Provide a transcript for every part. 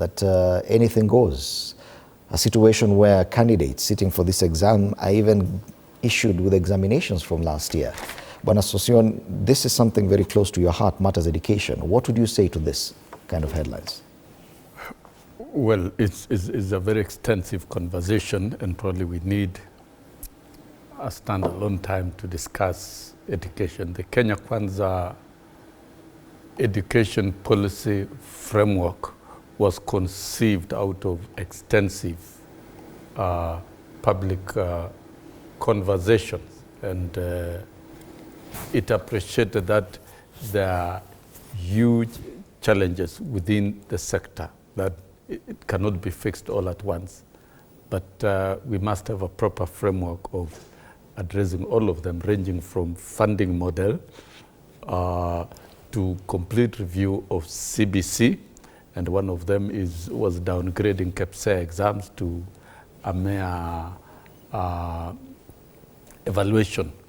that anything goes. A situation where candidates sitting for this exam are even issued with examinations from last year. Bwana Sossion, this is something very close to your heart, matters education. What would you say to this kind of headlines? Well, it's a very extensive conversation, and probably we need a standalone time to discuss education. The Kenya Kwanza education policy framework was conceived out of extensive public conversations, and it appreciated that there are huge challenges within the sector that it cannot be fixed all at once, but we must have a proper framework of addressing all of them, ranging from funding model to complete review of CBC, and one of them was downgrading KPSEA exams to a mere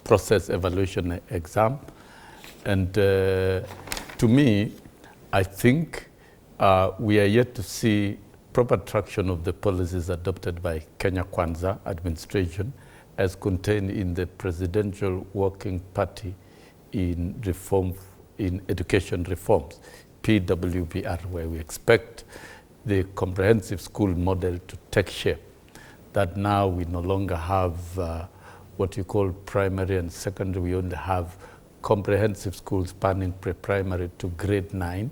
process evaluation exam. And to me, I think we are yet to see proper traction of the policies adopted by Kenya Kwanza administration as contained in the Presidential Working Party in education reforms, PWBR, where we expect the comprehensive school model to take shape. That now we no longer have what you call primary and secondary. We only have comprehensive schools spanning pre-primary to grade 9,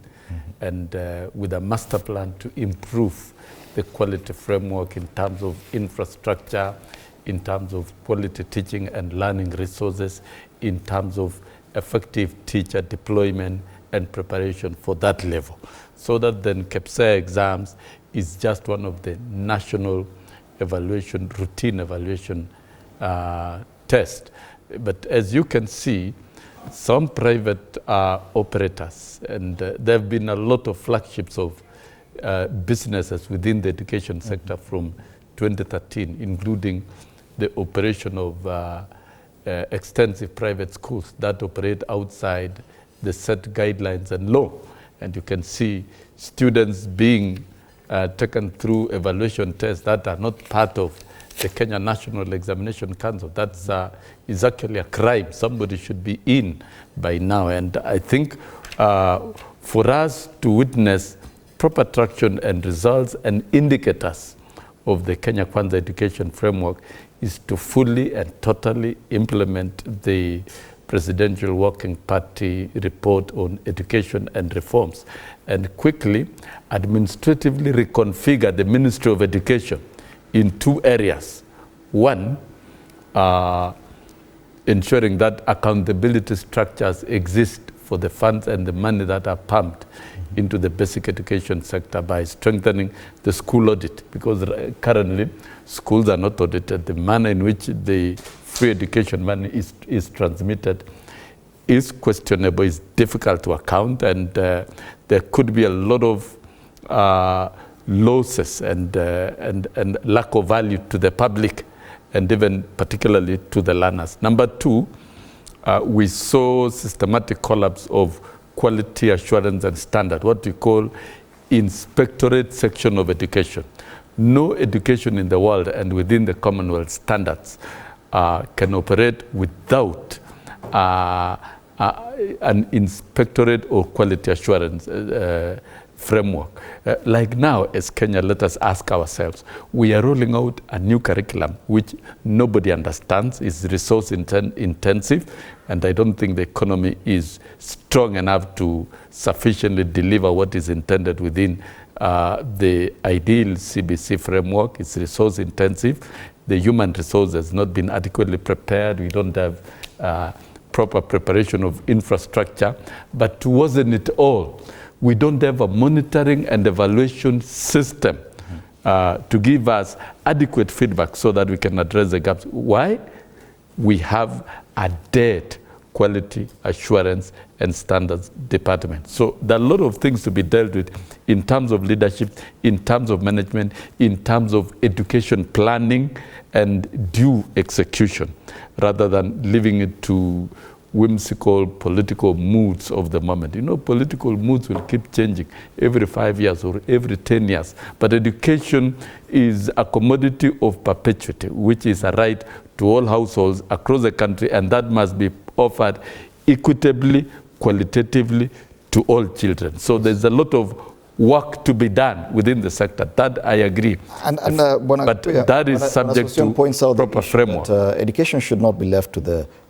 and with a master plan to improve the quality framework in terms of infrastructure, in terms of quality teaching and learning resources, in terms of effective teacher deployment and preparation for that level. So that then KPSEA exams is just one of the national evaluation, routine evaluation test. But as you can see, some private operators, and there have been a lot of flagships of businesses within the education sector from 2013, including the operation of extensive private schools that operate outside the set guidelines and law. And you can see students being taken through evaluation tests that are not part of the Kenya National Examination Council. That's is actually a crime. Somebody should be in by now. And I think for us to witness proper traction and results and indicators of the Kenya Kwanza education framework is to fully and totally implement the Presidential Working Party report on education and reforms, and quickly administratively reconfigure the Ministry of Education in 2 areas. One, ensuring that accountability structures exist for the funds and the money that are pumped into the basic education sector by strengthening the school audit, because currently schools are not audited. The manner in which the free education money is transmitted is questionable, is difficult to account, and there could be a lot of losses and lack of value to the public, and even particularly to the learners. Number 2, we saw systematic collapse of quality assurance and standard, what we call inspectorate section of education. No education in the world and within the Commonwealth standards can operate without an inspectorate or quality assurance framework. Like now, as Kenya, let us ask ourselves, we are rolling out a new curriculum which nobody understands, is resource intensive, and I don't think the economy is strong enough to sufficiently deliver what is intended within the ideal CBC framework. It's resource intensive. The human resource has not been adequately prepared. We don't have proper preparation of infrastructure. But wasn't it all? We don't have a monitoring and evaluation system to give us adequate feedback so that we can address the gaps. Why? We have a dead quality assurance and standards department. So there are a lot of things to be dealt with in terms of leadership, in terms of management, in terms of education planning and due execution, rather than leaving it to whimsical political moods of the moment. You know, political moods will keep changing every 5 years or every 10 years. But education is a commodity of perpetuity, which is a right to all households across the country, and that must be offered equitably, qualitatively to all children. So there's a lot of work to be done within the sector. That I agree. But that is subject to points out proper framework. Education should not be left to the